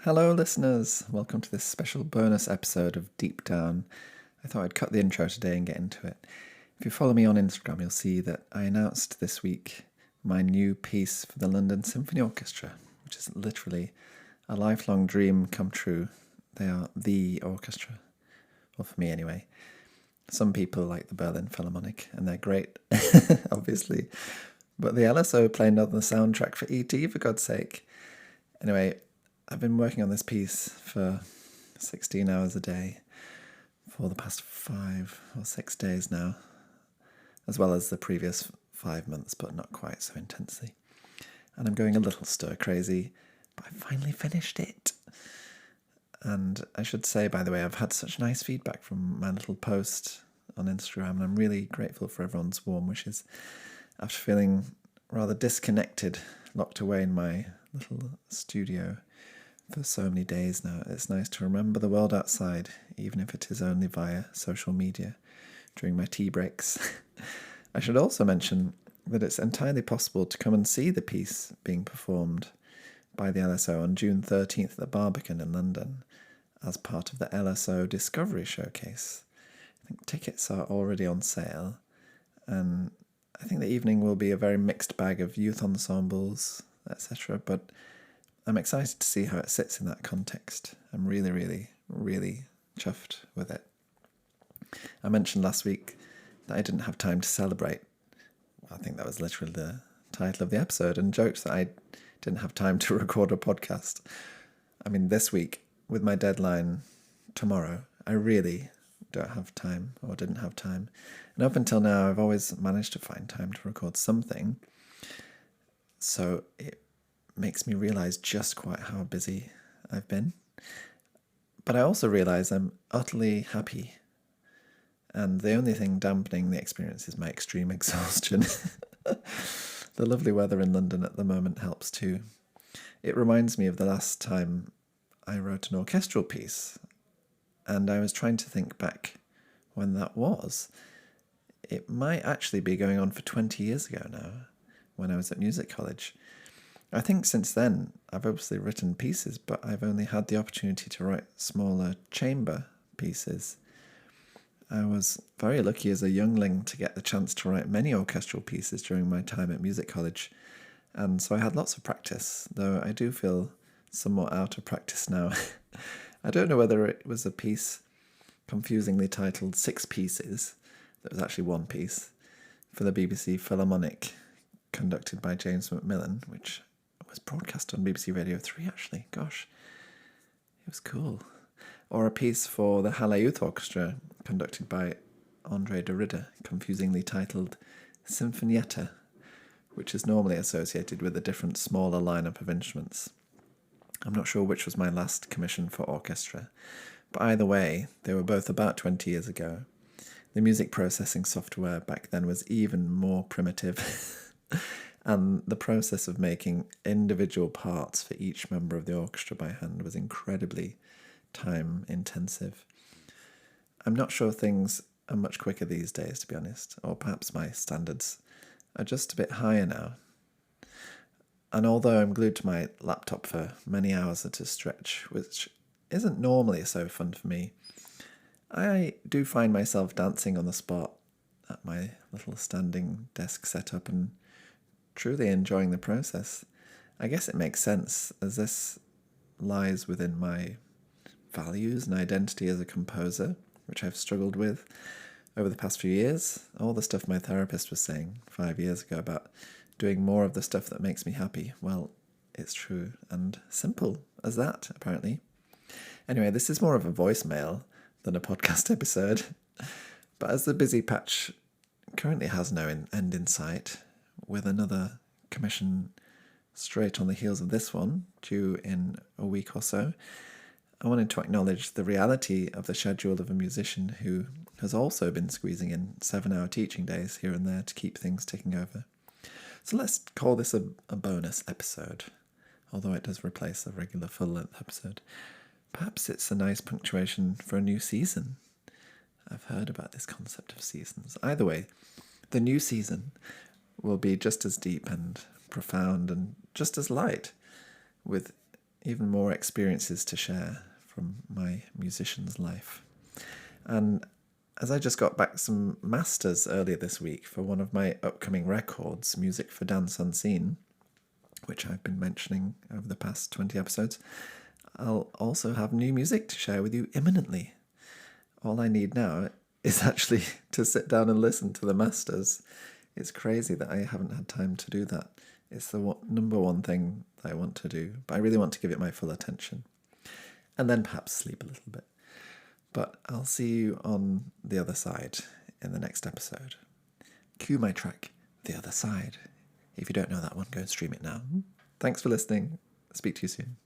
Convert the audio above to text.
Hello, listeners. Welcome to this special bonus episode of Deep Down. I thought I'd cut the intro today and get into it. If you follow me on Instagram, you'll see that I announced this week my new piece for the London Symphony Orchestra, which is literally a lifelong dream come true. They are the orchestra. Well, for me anyway. Some people like the Berlin Philharmonic, and they're great, obviously. But the LSO playing on the soundtrack for E.T., for God's sake. Anyway, I've been working on this piece for 16 hours a day for the past 5 or 6 days now, as well as the previous 5 months, but not quite so intensely. And I'm going a little stir crazy, but I finally finished it. And I should say, by the way, I've had such nice feedback from my little post on Instagram, and I'm really grateful for everyone's warm wishes. After feeling rather disconnected, locked away in my little studio for so many days now, it's nice to remember the world outside, even if it is only via social media during my tea breaks. I should also mention that it's entirely possible to come and see the piece being performed by the LSO on June 13th at the Barbican in London as part of the LSO Discovery Showcase. I think tickets are already on sale, and I think the evening will be a very mixed bag of youth ensembles, etc., but I'm excited to see how it sits in that context. I'm really, really, really chuffed with it. I mentioned last week that I didn't have time to celebrate. I think that was literally the title of the episode, and joked that I didn't have time to record a podcast. I mean, this week, with my deadline tomorrow, I really don't have time, or didn't have time. And up until now, I've always managed to find time to record something. So it makes me realise just quite how busy I've been. But I also realise I'm utterly happy. And the only thing dampening the experience is my extreme exhaustion. The lovely weather in London at the moment helps too. It reminds me of the last time I wrote an orchestral piece, and I was trying to think back when that was. It might actually be going on for 20 years ago now, when I was at music college. I think since then, I've obviously written pieces, but I've only had the opportunity to write smaller chamber pieces. I was very lucky as a youngling to get the chance to write many orchestral pieces during my time at music college, and so I had lots of practice, though I do feel somewhat out of practice now. I don't know whether it was a piece confusingly titled 6 Pieces, that was actually one piece, for the BBC Philharmonic, conducted by James Macmillan, which was broadcast on BBC Radio 3, actually. Gosh, it was cool. Or a piece for the Halle Youth Orchestra, conducted by André de Ridder, confusingly titled Sinfonietta, which is normally associated with a different, smaller lineup of instruments. I'm not sure which was my last commission for orchestra, but either way, they were both about 20 years ago. The music processing software back then was even more primitive, and the process of making individual parts for each member of the orchestra by hand was incredibly time-intensive. I'm not sure things are much quicker these days, to be honest, or perhaps my standards are just a bit higher now. And although I'm glued to my laptop for many hours at a stretch, which isn't normally so fun for me, I do find myself dancing on the spot at my little standing desk setup and truly enjoying the process. I guess it makes sense, as this lies within my values and identity as a composer, which I've struggled with over the past few years. All the stuff my therapist was saying 5 years ago about doing more of the stuff that makes me happy, well, it's true and simple as that, apparently. Anyway, this is more of a voicemail than a podcast episode, but as the busy patch currently has no end in sight, with another commission straight on the heels of this one, due in a week or so, I wanted to acknowledge the reality of the schedule of a musician who has also been squeezing in 7-hour teaching days here and there to keep things ticking over. So let's call this a bonus episode, although it does replace a regular full-length episode. Perhaps it's a nice punctuation for a new season. I've heard about this concept of seasons. Either way, the new season will be just as deep and profound and just as light, with even more experiences to share from my musician's life. And as I just got back some masters earlier this week for one of my upcoming records, Music for Dance Unseen, which I've been mentioning over the past 20 episodes, I'll also have new music to share with you imminently. All I need now is actually to sit down and listen to the masters. It's crazy that I haven't had time to do that. It's the number one thing that I want to do, but I really want to give it my full attention. And then perhaps sleep a little bit. But I'll see you on the other side in the next episode. Cue my track, The Other Side. If you don't know that one, go and stream it now. Thanks for listening. Speak to you soon.